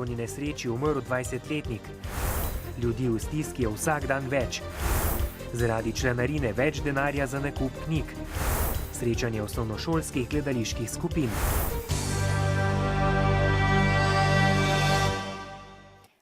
naravni nesreči umrl 20-letnik. Ljudi v stiski je vsak dan več. Zaradi članarine več denarja za nakup knjig. Srečanje osnovnošolskih gledaliških skupin.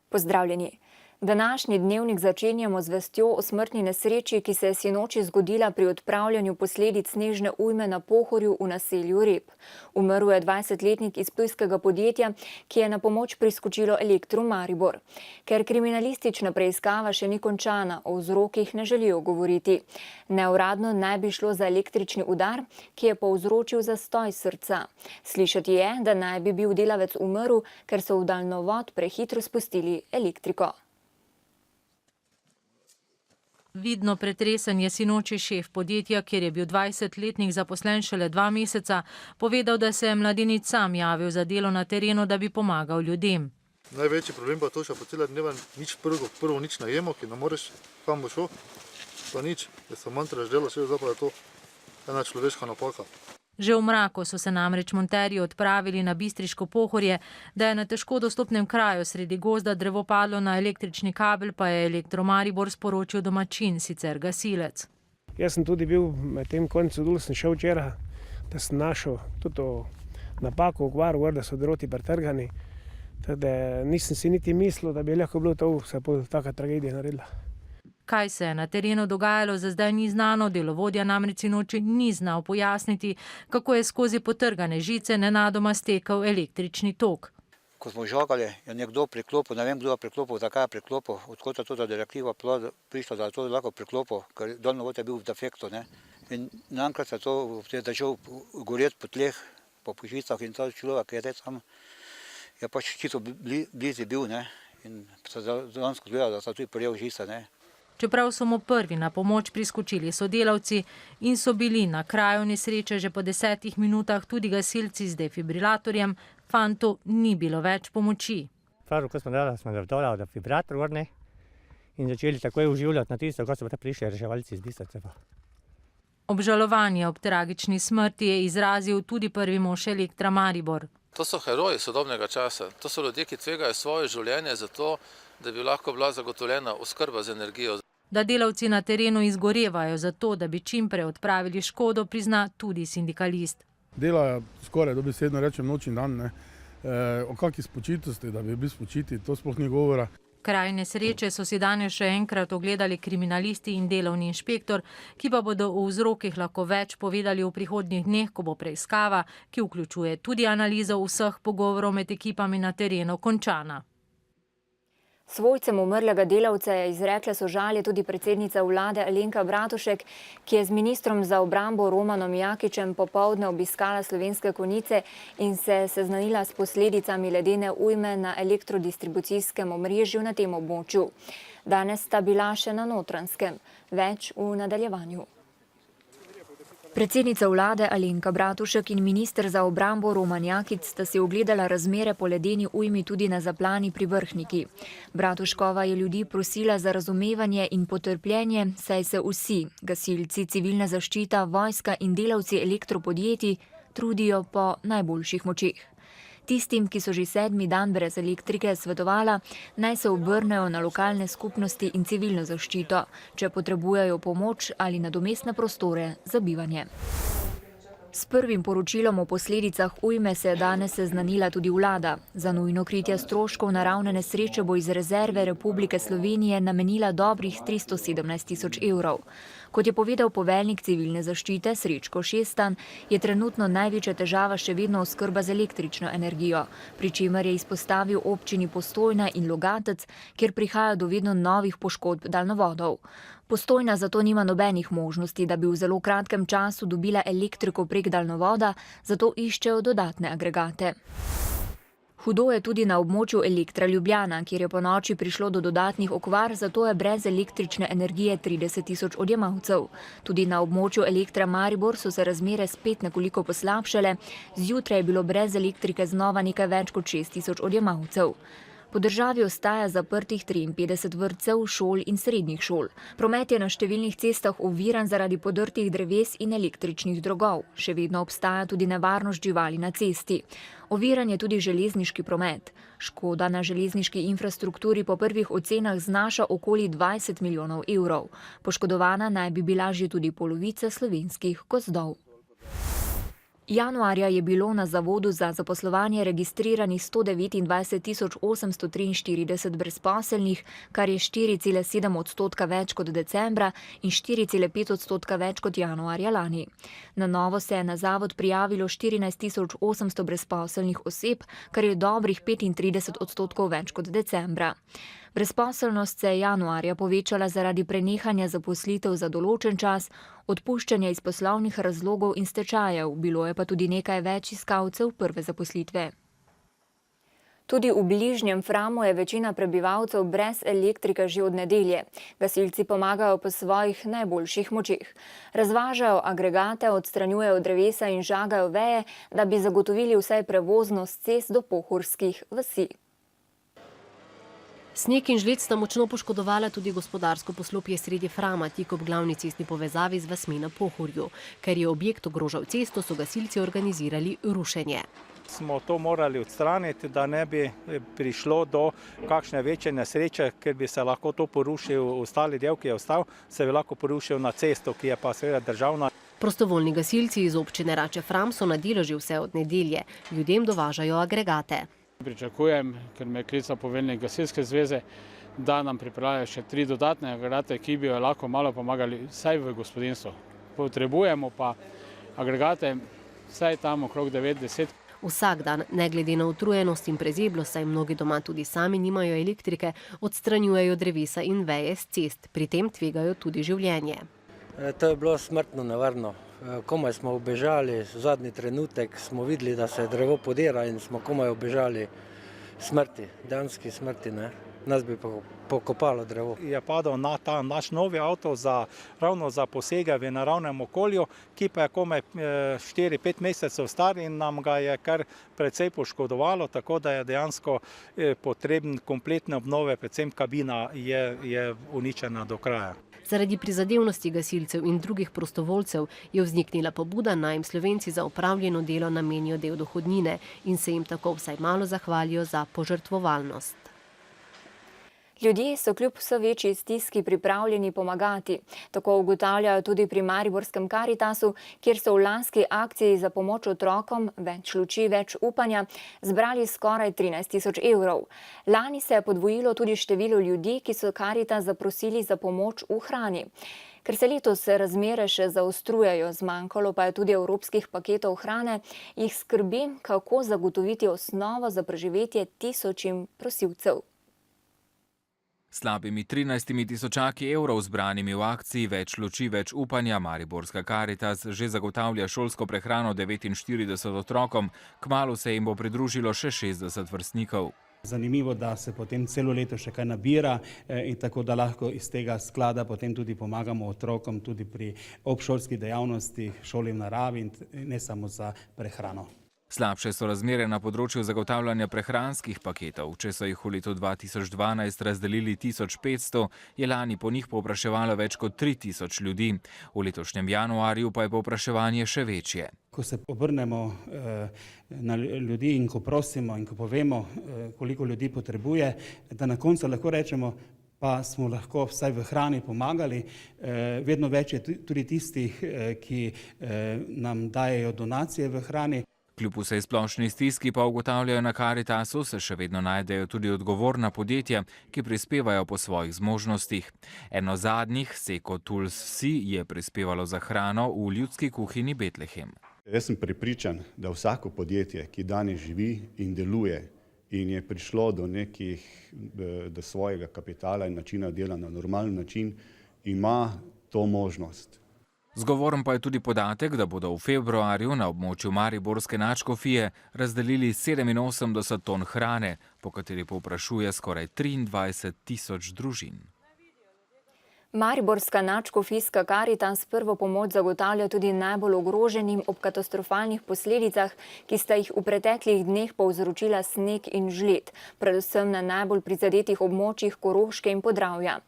Pozdravljeni. Današnji dnevnik začenjamo z vestjo o smrtni nesreči, ki se je sinoči zgodila pri odpravljanju posledic snežne ujme na Pohorju v naselju Rep. Umrl je 20-letnik iz ptujskega podjetja, ki je na pomoč priskočilo Elektru Maribor. Ker kriminalistična preiskava še ni končana, o vzrokih ne želijo govoriti. Neuradno naj bi šlo za električni udar, ki je povzročil zastoj srca. Slišati je, da naj bi bil delavec umrl, ker so v daljnovod prehitro spustili elektriko. Vidno pretresen je sinoči šef podjetja, kjer je bil 20-letnik zaposlen šele 2 meseca, povedal, da se je mladenič sam javil za delo na terenu, da bi pomagal ljudem. Največji problem pa je to, še po cela dneva nič prvo nič najemo, ki ne moreš, kam bo šel, pa nič, da se mantraš delo, še zapravo je to ena človeška napaka. Že v mraku so se namreč monterji odpravili na Bistriško Pohorje, da je na težko dostopnem kraju sredi gozda drevo padlo na električni kabel, pa je Elektro Maribor sporočil domačin, sicer gasilec. Jaz sem tudi bil med tem koncu dol, sem šel včeraj, da sem našel tudi napako v kvaru, da so droti pretrgani. Teda nisem si niti mislil, da bi lahko bilo to, se bo taka tragedija naredila. Kaj se je na terenu dogajalo, za zdaj ni znano, delovodja namreč sinoči ni znal pojasniti, kako je skozi potrgane žice nenadoma stekel električni tok. Ko smo žagali, je nekdo priklopil, ne vem kdo je priklopil, zakaj je priklopil, odkot je to direktiva prišla, da je to lahko priklopil, ker daljnovod je bil v defektu. Ne? In naenkrat se je začel goreti po tleh, po žicah in ta človek je tam, je pač čisto blizu bil, ne? In se dejansko gleda, da so tudi prijel žice. Ne? Čeprav so mu prvi na pomoč priskočili sodelavci in so bili na kraju nesreče že po 10 minutah tudi gasilci z defibrilatorjem, fantu ni bilo več pomoči. Prvo, ko smo delali, smo ga vdolali defibrilator vrne in začeli takoj uživljati na tisto, ko so pa prišli reševalci z Bistrice. Obžalovanje ob tragični smrti je izrazil tudi prvi mož Elektra Maribor. To so heroji sodobnega časa. To so ljudje, ki tvegajo svoje življenje za to, da bi lahko bila zagotovljena oskrba z energijo. Da delavci na terenu izgorevajo za to, da bi čim prej odpravili škodo, prizna tudi sindikalist. Delajo skoraj dobesedno rečem noč in dan. Ne? O kakšni spočitosti, da bi bili spočiti, to sploh ni govora. Kraj nesreče so si danes še enkrat ogledali kriminalisti in delovni inšpektor, ki pa bodo o vzrokih lahko več povedali v prihodnjih dneh, ko bo preiskava, ki vključuje tudi analizo vseh pogovorov med ekipami na terenu, končana. Svojcem umrlega delavca je izrekla sožalje tudi predsednica vlade Alenka Bratušek, ki je z ministrom za obrambo Romanom Jakičem popoldne obiskala Slovenske Konjice in se seznanila s posledicami ledene ujme na elektrodistribucijskem omrežju na tem območju. Danes sta bila še na Notranjskem. Več v nadaljevanju. Predsednica vlade Alenka Bratušek in minister za obrambo Roman Jakič sta si ogledala razmere po ledeni ujmi tudi na Zaplani pri Vrhniki. Bratuškova je ljudi prosila za razumevanje in potrpljenje, saj se vsi, gasilci, civilna zaščita, vojska in delavci elektropodjetij, trudijo po najboljših močeh. Tistim, ki so že 7. dan brez elektrike, svetovala, naj se obrnejo na lokalne skupnosti in civilno zaščito, če potrebujejo pomoč ali nadomestne prostore za bivanje. S prvim poročilom o posledicah ujme se je danes seznanila tudi vlada. Za nujno kritje stroškov naravne nesreče bo iz rezerve Republike Slovenije namenila dobrih 317 tisoč evrov. Kot je povedal poveljnik civilne zaščite Srečko Šestan, je trenutno največja težava še vedno oskrba z električno energijo, pri čemer je izpostavil občini Postojna in Logatec, kjer prihaja do vedno novih poškodb daljnovodov. Postojna zato nima nobenih možnosti, da bi v zelo kratkem času dobila elektriko prek daljnovoda, zato iščejo dodatne agregate. Hudo je tudi na območju Elektra Ljubljana, kjer je ponoči prišlo do dodatnih okvar, zato je brez električne energije 30 tisoč odjemalcev. Tudi na območju Elektra Maribor so se razmere spet nekoliko poslabšale, zjutraj je bilo brez elektrike znova nekaj več kot 6 tisoč odjemalcev. Po državi ostaja zaprtih 53 vrtcev, šol in srednjih šol. Promet je na številnih cestah oviran zaradi podrtih dreves in električnih drogov. Še vedno obstaja tudi nevarnost živali na cesti. Oviran je tudi železniški promet. Škoda na železniški infrastrukturi po prvih ocenah znaša okoli 20 milijonov evrov. Poškodovana naj bi bila že tudi polovica slovenskih gozdov. Januarja je bilo na Zavodu za zaposlovanje registriranih 129 843 brezposelnih, kar je 4,7% več kot decembra in 4,5% več kot januarja lani. Na novo se je na zavod prijavilo 14 800 brezposelnih oseb, kar je dobrih 35% več kot decembra. Brezposelnost se je januarja povečala zaradi prenehanja zaposlitev za določen čas, odpuščanja iz poslovnih razlogov in stečajev, bilo je pa tudi nekaj več iskalcev prve zaposlitve. Tudi v bližnjem Framu je večina prebivalcev brez elektrike že od nedelje. Gasilci pomagajo po svojih najboljših močeh. Razvažajo agregate, odstranjujejo drevesa in žagajo veje, da bi zagotovili vsaj prevoznost cest do pohorskih vasi. Sneg in žled sta močno poškodovala tudi gospodarsko poslopje sredi Frama, tik ob glavni cestni povezavi z vasmi na Pohorju. Ker je objekt ogrožal cesto, so gasilci organizirali rušenje. Smo to morali odstraniti, da ne bi prišlo do kakšne večje nesreče, ker bi se lahko to porušil, ostali del, ki je ostal, se bi lahko porušil na cesto, ki je pa seveda državna. Prostovoljni gasilci iz občine Rače Fram so na delu že vse od nedelje. Ljudem dovažajo agregate. Pričakujem, ker me je klical poveljnik Gasilske zveze, da nam pripravljajo še 3 dodatne agregate, ki bi jo lahko malo pomagali vsaj v gospodinstvu. Potrebujemo pa agregate vsaj tam okrog 9-10. Vsak dan, ne glede na utrujenost in prezeblost, saj mnogi doma tudi sami nimajo elektrike, odstranjujejo drevesa in veje s cest. Pri tem tvegajo tudi življenje. To je bilo smrtno nevarno. Komaj smo ubežali, v zadnji trenutek smo videli, da se drevo podira in smo komaj ubežali smrti, dejanski smrti, ne. Nas bi pokopalo drevo. Je padal na ta naš novi avto ravno za posege v naravnem okolju, ki pa je komaj 4-5 mesecev star in nam ga je kar precej poškodovalo, tako da je dejansko potreben kompletne obnove, predvsem kabina je uničena do kraja. Zaradi prizadevnosti gasilcev in drugih prostovoljcev je vzniknila pobuda, naj jim Slovenci za opravljeno delo namenijo del dohodnine in se jim tako vsaj malo zahvalijo za požrtvovalnost. Ljudje so kljub vse večji stiski pripravljeni pomagati. Tako ugotavljajo tudi pri mariborskem Karitasu, kjer so v lanski akciji za pomoč otrokom Več luči, več upanja zbrali skoraj 13 000 evrov. Lani se je podvojilo tudi število ljudi, ki so Karitas zaprosili za pomoč v hrani. Ker se letos razmere še zaostrujejo, zmanjkalo pa je tudi evropskih paketov hrane, jih skrbi, kako zagotoviti osnovo za preživetje tisočim prosilcev. Slabimi 13 tisočaki evrov zbranimi v akciji Več luči, več upanja mariborska Karitas že zagotavlja šolsko prehrano 49 otrokom, kmalu se jim bo pridružilo še 60 vrstnikov. Zanimivo, da se potem celo leto še kaj nabira in tako da lahko iz tega sklada potem tudi pomagamo otrokom tudi pri obšolskih dejavnostih, šoli v naravi in ne samo za prehrano. Slabše so razmere na področju zagotavljanja prehranskih paketov. Če so jih v letu 2012 razdelili 1500, je lani po njih povpraševalo več kot 3000 ljudi. V letošnjem januarju pa je povpraševanje še večje. Ko se obrnemo na ljudi in ko prosimo in ko povemo, koliko ljudi potrebuje, da na koncu lahko rečemo, pa smo lahko vsaj v hrani pomagali. Vedno več je tudi tistih, ki nam dajejo donacije v hrani. Kljub vsej splošni stiski pa ugotavljajo na Karitasu, se še vedno najdejo tudi odgovorna podjetja, ki prispevajo po svojih zmožnostih. Eno zadnjih, Seko Tools Vsi, je prispevalo za hrano v ljudski kuhinji Betlehem. Jaz sem prepričan, da vsako podjetje, ki danes živi in deluje in je prišlo do svojega kapitala in načina dela na normalen način, ima to možnost. Zgovoren pa je tudi podatek, da bodo v februarju na območju mariborske nadškofije razdelili 87 ton hrane, po kateri povprašuje skoraj 23 000 družin. Mariborska nadškofijska Karitas prvo pomoč zagotavlja tudi najbolj ogroženim ob katastrofalnih posledicah, ki sta jih v preteklih dneh povzročila sneg in žled, predvsem na najbolj prizadetih območjih Koroške in Podravja.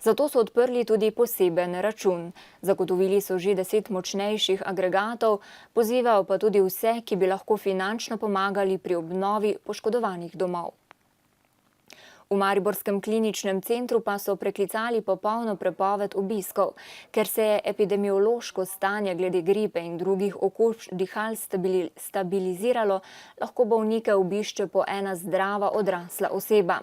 Zato so odprli tudi poseben račun. Zagotovili so že 10 močnejših agregatov, pozivajo pa tudi vse, ki bi lahko finančno pomagali pri obnovi poškodovanih domov. V Mariborskem kliničnem centru pa so preklicali popolno prepoved obiskov. Ker se je epidemiološko stanje glede gripe in drugih okužb dihal stabiliziralo, lahko bolnike obišče po ena zdrava odrasla oseba.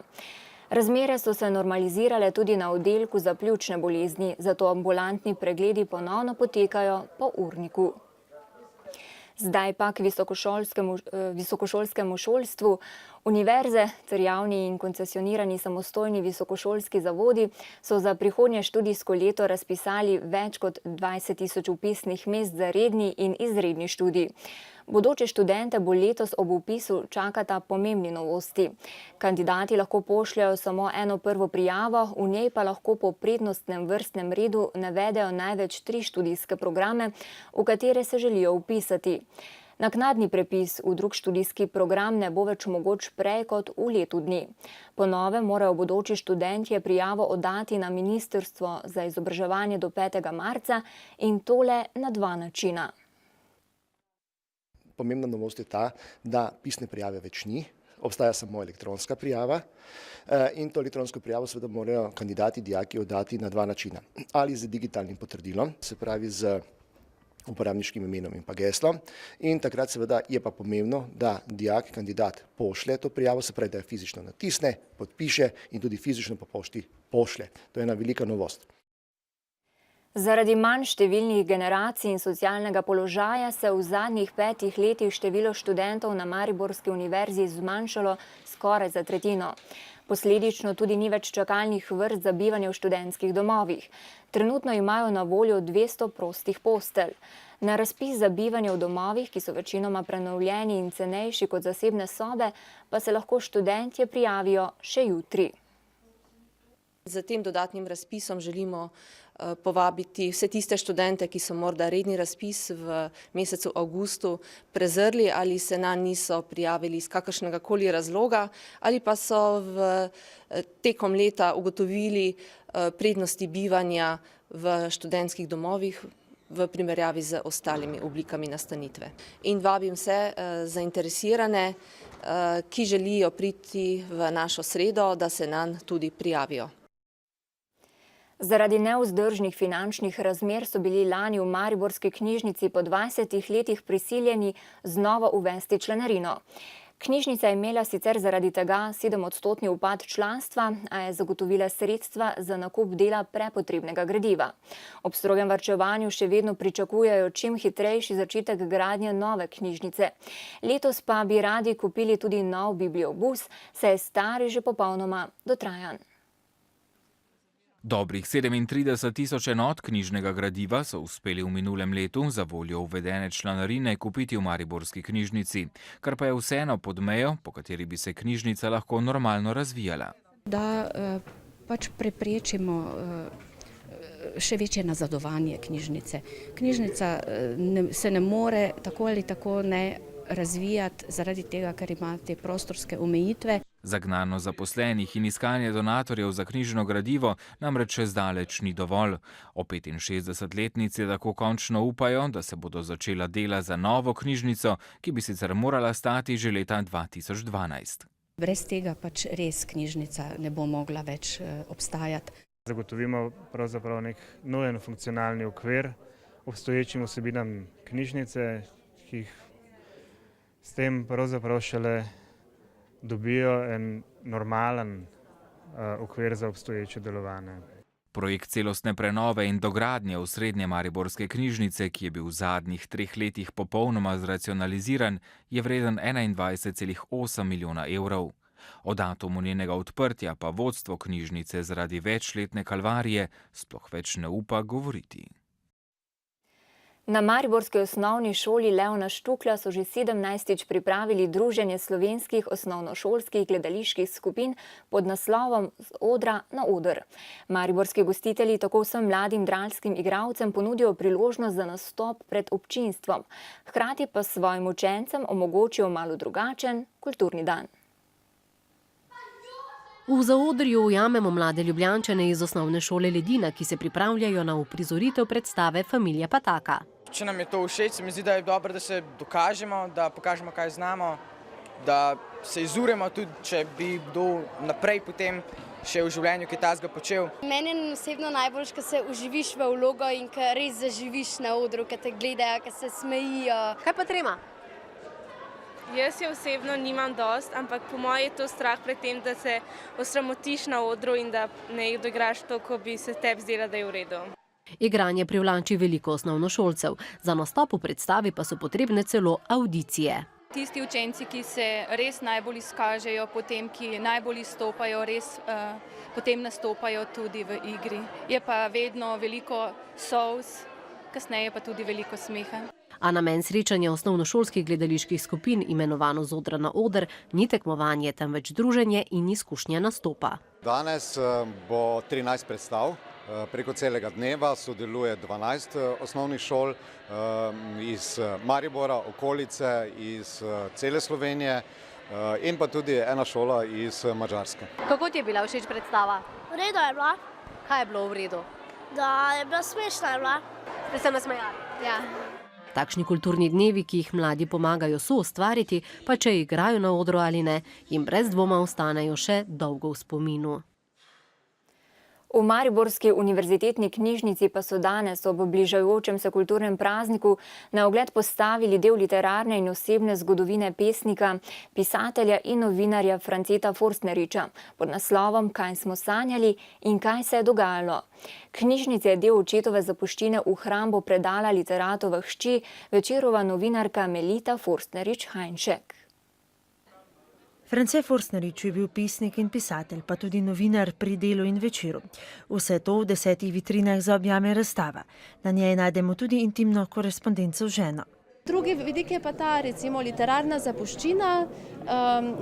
Razmere so se normalizirale tudi na oddelku za pljučne bolezni, zato ambulantni pregledi ponovno potekajo po urniku. Zdaj pa k visokošolskemu šolstvu. Univerze ter javni in koncesionirani samostojni visokošolski zavodi so za prihodnje študijsko leto razpisali več kot 20.000 vpisnih mest za redni in izredni študij. Bodoče študente bo letos ob vpisu čakata pomembni novosti. Kandidati lahko pošljajo samo eno prvo prijavo, v njej pa lahko po prednostnem vrstnem redu navedejo največ 3 študijske programe, v katere se želijo vpisati. Naknadni prepis v drug študijski program ne bo več mogoč prej kot v letu dni. Po novem morajo bodoči študentje prijavo oddati na Ministrstvo za izobraževanje do 5. marca in tole na 2 načina. Pomembna novost je ta, da pisne prijave več ni, obstaja samo elektronska prijava in to elektronsko prijavo seveda morajo kandidati, dijaki oddati na 2 načina. Ali z digitalnim potrdilom, se pravi z uporabniškim imenom in pa geslom, in takrat seveda je pa pomembno, da dijak, kandidat pošlje to prijavo, se pravi, da jo fizično natisne, podpiše in tudi fizično po pošti pošlje. To je ena velika novost. Zaradi manj številnih generacij in socialnega položaja se v zadnjih 5 letih število študentov na Mariborski univerzi zmanjšalo skoraj za tretjino. Posledično tudi ni več čakalnih vrst za bivanje v študentskih domovih. Trenutno imajo na voljo 200 prostih postelj. Na razpis za bivanje v domovih, ki so večinoma prenovljeni in cenejši kot zasebne sobe, pa se lahko študentje prijavijo še jutri. Z tem dodatnim razpisom želimo povabiti vse tiste študente, ki so morda redni razpis v mesecu avgustu prezrli ali se nanj niso prijavili iz kakršnega koli razloga ali pa so tekom leta ugotovili prednosti bivanja v študentskih domovih v primerjavi z ostalimi oblikami nastanitve. In vabim vse zainteresirane, ki želijo priti v našo sredo, da se nanj tudi prijavijo. Zaradi nevzdržnih finančnih razmer so bili lani v Mariborski knjižnici po 20 letih prisiljeni znova uvesti članarino. Knjižnica je imela sicer zaradi tega 7-odstotni upad članstva, a je zagotovila sredstva za nakup dela prepotrebnega gradiva. Ob strogem varčevanju še vedno pričakujejo čim hitrejši začetek gradnje nove knjižnice. Letos pa bi radi kupili tudi nov bibliobus, saj je stari že popolnoma dotrajan. Dobrih 37.000 enot knjižnega gradiva so uspeli v minulem letu za voljo uvedene članarine kupiti v Mariborski knjižnici, kar pa je vseeno pod mejo, po kateri bi se knjižnica lahko normalno razvijala. Da pač preprečimo še večje nazadovanje knjižnice. Knjižnica se ne more tako ali tako ne razvijati zaradi tega, ker ima te prostorske omejitve. Zagnano zaposlenih in iskanje donatorjev za knjižno gradivo namreč še zdaleč ni dovolj. O 65-letnici tako končno upajo, da se bodo začela dela za novo knjižnico, ki bi sicer morala stati že leta 2012. Brez tega pač res knjižnica ne bo mogla več obstajati. Zagotovimo pravzaprav nek nujen funkcionalni okvir obstoječim vsebinam knjižnice, ki jih s tem pravzaprav šele dobijo en normalen okvir za obstoječe delovanje. Projekt celostne prenove in dogradnje osrednje mariborske knjižnice, ki je bil v zadnjih 3 letih popolnoma zracionaliziran, je vreden 21,8 milijona evrov. O datumu njenega odprtja pa vodstvo knjižnice zaradi večletne kalvarije sploh več ne upa govoriti. Na mariborski osnovni šoli Leona Štuklja so že 17. pripravili druženje slovenskih osnovnošolskih gledaliških skupin pod naslovom Z odra na oder. Mariborski gostitelji tako vsem mladim dralskim igralcem ponudijo priložnost za nastop pred občinstvom, hkrati pa svojim učencem omogočijo malo drugačen kulturni dan. V zaodrju ujamemo mlade Ljubljančane iz osnovne šole Ledina, ki se pripravljajo na uprizoritev predstave Familija Pataka. Če nam je to všeč, se mi zdi, da je dobro, da se dokažemo, da pokažemo, kaj znamo, da se izuremo tudi, če bi kdo naprej potem še v življenju kaj takega počel. Meni je osebno najbolj, ko se uživiš v vlogo in ko res zaživiš na odru, ko te gledajo, ko se smejijo. Kaj pa trema? Jaz je osebno nimam dost, ampak po mojem je to strah pred tem, da se osramotiš na odru in da ne doigraš to, ko bi se tebi zdela, da je v redu. Igranje privlači veliko osnovnošolcev, za nastop v predstavi pa so potrebne celo avdicije. Tisti učenci, ki se res najbolj izkažejo, potem ki najbolj izstopajo, res potem nastopajo tudi v igri. Je pa vedno veliko solz, kasneje pa tudi veliko smeha. A namen srečanja osnovnošolskih gledaliških skupin, imenovano Z odra na oder, ni tekmovanje, temveč druženje in izkušnja nastopa. Danes bo 13 predstav. Preko celega dneva sodeluje 12 osnovnih šol iz Maribora, okolice, iz cele Slovenije in pa tudi ena šola iz Madžarske. Kako ti je bila všeč predstava? V redu je bila. Kaj je bilo v redu? Da je bila smešna je bila. Ste se nasmejali? Ja. Takšni kulturni dnevi, ki jih mladi pomagajo soustvariti, pa če igrajo na odru ali ne, jim brez dvoma ostanejo še dolgo v spominu. V Mariborski univerzitetni knjižnici pa so danes ob bližajočem se kulturnem prazniku na ogled postavili del literarne in osebne zgodovine pesnika, pisatelja in novinarja Franceta Forstneriča pod naslovom Kaj smo sanjali in kaj se je dogajalo. Knjižnica je del očetove zapuščine v hrambo predala literatova hči, Večerova novinarka Melita Forstnerič-Hajnšek. France Forstnerič je bil pesnik in pisatelj, pa tudi novinar pri Delu in Večeru. Vse to v 10 vitrinah zaobjame razstava. Na njej najdemo tudi intimno korespondenco z ženo. Drugi vidik je pa ta, recimo, literarna zapuščina,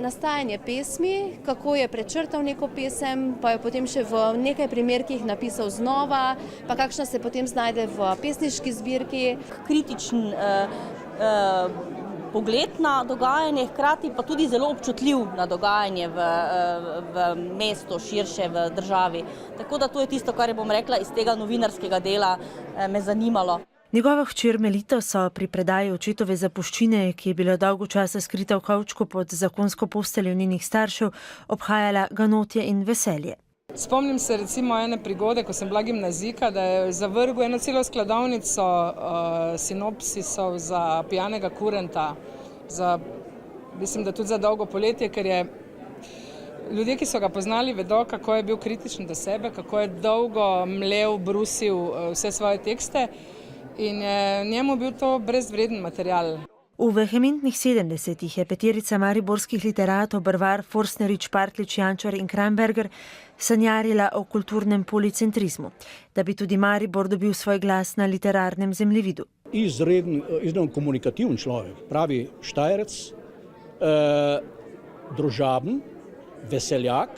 nastajanje pesmi, kako je prečrtal neko pesem, pa jo potem še v nekaj primerkih napisal znova, pa kakšna se potem znajde v pesniški zbirki. Kritičen pogled na dogajanje, hkrati pa tudi zelo občutljiv na dogajanje v mestu, širše v državi. Tako da to je tisto, kar bom rekla, iz tega novinarskega dela me zanimalo. Njegova hčer Melita so pri predaji očetove zapuščine, ki je bila dolgo časa skrita v kovčku pod zakonsko posteljo njenih staršev, obhajala ganotje in veselje. Spomnim se recimo ene prigode, ko sem bila gimnazijka, da je zavrgel eno celo skladovnico sinopsisov za Pijanega kurenta, mislim, da tudi za Dolgo poletje, ker je ljudje, ki so ga poznali, vedo, kako je bil kritičen do sebe, kako je dolgo mlel, brusil vse svoje tekste in je njemu bil to brezvreden material. V vehementnih 70-ih je peterica mariborskih literatov Brvar, Forstnerič, Partljič, Jančar in Kramberger sanjarila o kulturnem policentrizmu, da bi tudi Maribor dobil svoj glas na literarnem zemljevidu. Izredno komunikativen človek, pravi Štajerec, družaben, veseljak.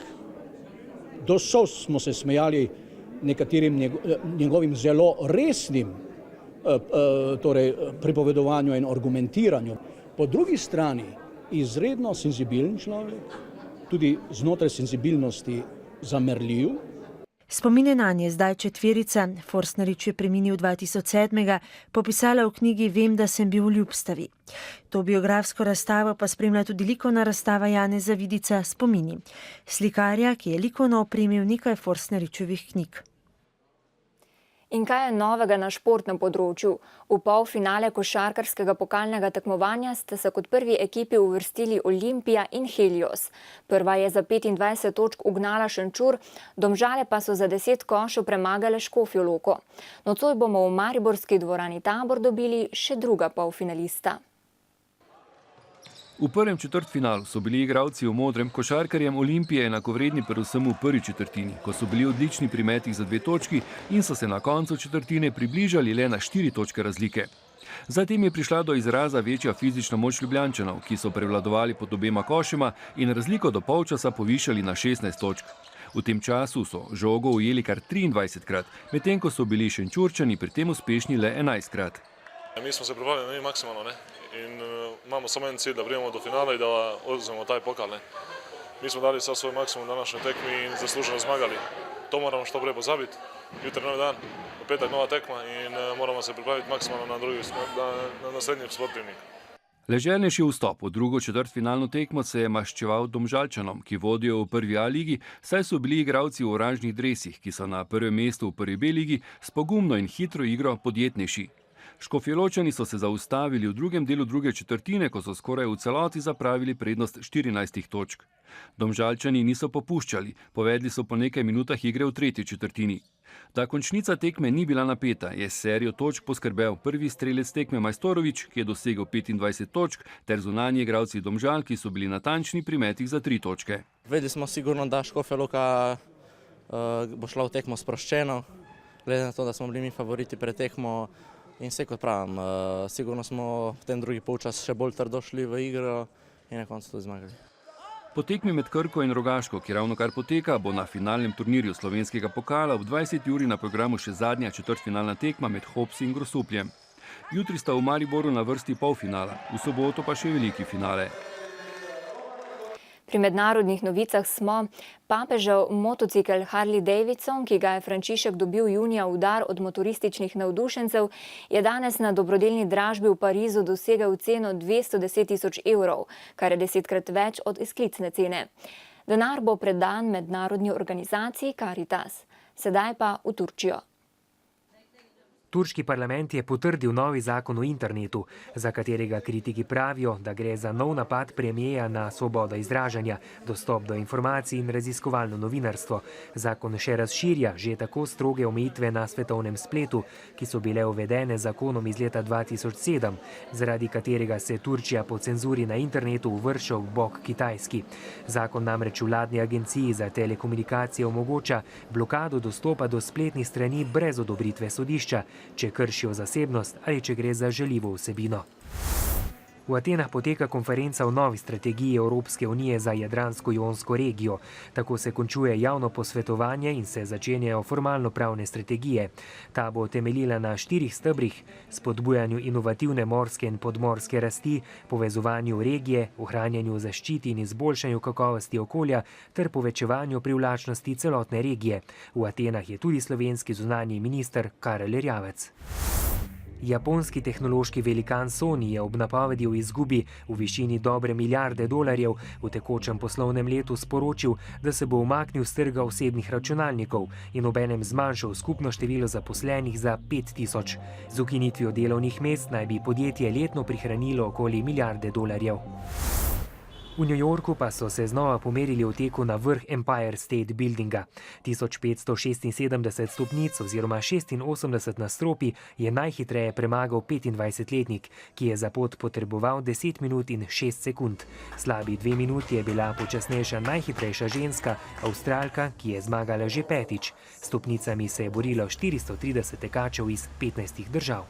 Do solz smo se smejali nekaterim njegovim zelo resnim pripovedovanju in argumentiranju. Po drugi strani izredno senzibilen človek, tudi znotraj senzibilnosti zamerljiv. Spomine nanje zdaj četverica, Forstnerič je preminil 2007, popisala v knjigi Vem, da sem bil v Ljubstavi. To biografsko razstavo pa spremlja tudi likovna razstava Janeza Vidica Spomini, slikarja, ki je likovno opremil nekaj Forstneričevih knjig. In kaj je novega na športnem področju? V polfinale košarkarskega pokalnega tekmovanja sta se kot prvi ekipi uvrstili Olimpija in Helios. Prva je za 25 točk ugnala Šenčur, Domžale pa so za 10 košev premagale Škofjo Loko. Nocoj bomo v mariborski dvorani Tabor dobili še druga polfinalista. V prvem četrtfinalu so bili igralci v modrem košarkarjem Olimpije enakovredni predvsem v prvi četrtini, ko so bili odlični pri metih za 2 točki in so se na koncu četrtine približali le na 4 točke razlike. Zatem je prišla do izraza večja fizična moč Ljubljančanov, ki so prevladovali pod obema košema in razliko do polčasa povišali na 16 točk. V tem času so žogo ujeli kar 23krat, medtem ko so bili Šenčurčani pri tem uspešni le 11krat. Mi smo se pripravili maksimalno, ne? In imamo samo en cilj, da pridemo do finala in da vzmemo taj pokal. Ne? Mi smo dali vse svoj maksimum na našoj tekmi in zasluženo zmagali. To moramo što prej pozabiti. Jutri novi dan, v petek nova tekma in moramo se pripraviti maksimalno na naslednji protivnik. Ležernejši vstop v drugo četrtfinalno tekmo se je maščeval Domžalčanom, ki vodijo v prvi A ligi, saj so bili igralci v oranžnih dresih, ki so na prvem mestu v prvi B ligi, s pogumno in hitro igro podjetnejši. Škofjeločani so se zaustavili v drugem delu druge četrtine, ko so skoraj v celoti zapravili prednost 14 točk. Domžalčani niso popuščali, povedli so po nekaj minutah igre v tretji četrtini. Da končnica tekme ni bila napeta, je s serijo točk poskrbel prvi strelec tekme Majstorović, ki je dosegel 25 točk, ter zunanji igralci Domžal, ki so bili natančni pri metih za 3 točke. Vedeli smo sigurno, da Škofja Loka bo šla v tekmo sproščeno, glede na to, da smo bili mi favoriti pred tekmo. In vse kot pravim, sigurno smo v tem drugi polčas še bolj trdo šli v igro in na koncu tudi zmagali. Po tekmi med Krko in Rogaško, ki ravno kar poteka, bo na finalnem turnirju slovenskega pokala v 20 uri na programu še zadnja četrtfinalna tekma med Hopsi in Grosupljem. Jutri sta v Mariboru na vrsti polfinala, v soboto pa še veliki finale. Pri mednarodnih novicah smo. Papežev motocikel Harley Davidson, ki ga je Frančišek dobil junija v dar od motorističnih navdušencev, je danes na dobrodelni dražbi v Parizu dosegel ceno 210 000 evrov, kar je 10krat več od izklicne cene. Denar bo predan mednarodni organizaciji Caritas. Sedaj pa v Turčijo. Turški parlament je potrdil novi zakon o internetu, za katerega kritiki pravijo, da gre za nov napad premijeja na svobodo izražanja, dostop do informacij in raziskovalno novinarstvo. Zakon še razširja že tako stroge omejitve na svetovnem spletu, ki so bile uvedene zakonom iz leta 2007, zaradi katerega se Turčija po cenzuri na internetu uvršča v bok Kitajski. Zakon namreč vladni agenciji za telekomunikacije omogoča blokado dostopa do spletnih strani brez odobritve sodišča, če kršijo zasebnost ali če gre za žaljivo vsebino. V Atenah poteka konferenca o novi strategiji Evropske unije za Jadransko-jonsko regijo. Tako se končuje javno posvetovanje in se začenjajo formalno-pravne strategije. Ta bo temeljila na 4 stebrih: spodbujanju inovativne morske in podmorske rasti, povezovanju regije, ohranjanju zaščiti in izboljšanju kakovosti okolja ter povečevanju privlačnosti celotne regije. V Atenah je tudi slovenski zunanji minister Karel Erjavec. Japonski tehnološki velikan Sony je ob napovedi o izgubi v višini dobre $1 milijarde v tekočem poslovnem letu sporočil, da se bo umaknil s trga osebnih računalnikov in obenem zmanjšal skupno število zaposlenih za 5000. Z ukinitvijo delovnih mest naj bi podjetje letno prihranilo okoli $1 milijarde. V New Yorku pa so se znova pomerili v teku na vrh Empire State Buildinga. 1576 stopnic oziroma 86 nadstropij je najhitreje premagal 25-letnik, ki je za pot potreboval 10 minut in 6 sekund. Slabi 2 minuti je bila počasnejša najhitrejša ženska, Avstralka, ki je zmagala že 5. Stopnicami se je borilo 430 tekačev iz 15 držav.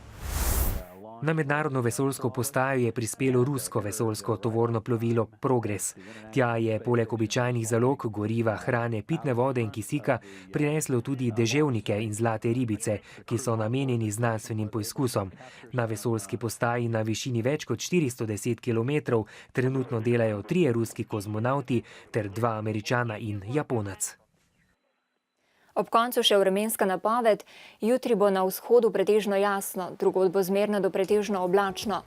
Na mednarodno vesoljsko postajo je prispelo rusko vesoljsko tovorno plovilo Progress. Tja je poleg običajnih zalog goriva, hrane, pitne vode in kisika prineslo tudi deževnike in zlate ribice, ki so namenjeni znanstvenim poizkusom. Na vesoljski postaji na višini več kot 410 km trenutno delajo 3 ruski kozmonavti ter 2 Američana in Japonec. Ob koncu še vremenska napoved. Jutri bo na vzhodu pretežno jasno, drugod bo zmerno do pretežno oblačno.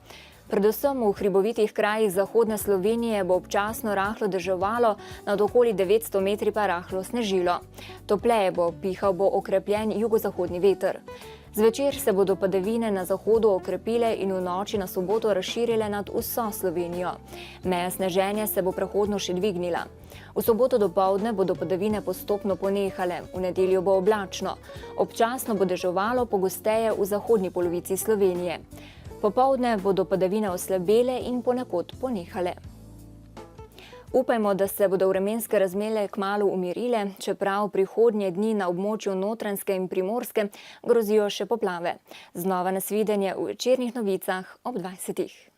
Predvsem v hribovitih krajih zahodne Slovenije bo občasno rahlo deževalo, nad okoli 900 metri pa rahlo snežilo. Topleje bo, pihal bo okrepljen jugozahodni veter. Zvečer se bodo padavine na zahodu okrepile in v noči na soboto razširile nad vso Slovenijo. Meja sneženja se bo prehodno še dvignila. V soboto dopoldne bodo padavine postopno ponehale, v nedeljo bo oblačno. Občasno bo deževalo, pogosteje v zahodni polovici Slovenije. Popoldne bodo padavine oslabele in ponekod ponehale. Upajmo, da se bodo vremenske razmere kmalu umirile, čeprav prihodnje dni na območju Notranjske in Primorske grozijo še poplave. Znova nasvidenje v večernih novicah ob 20.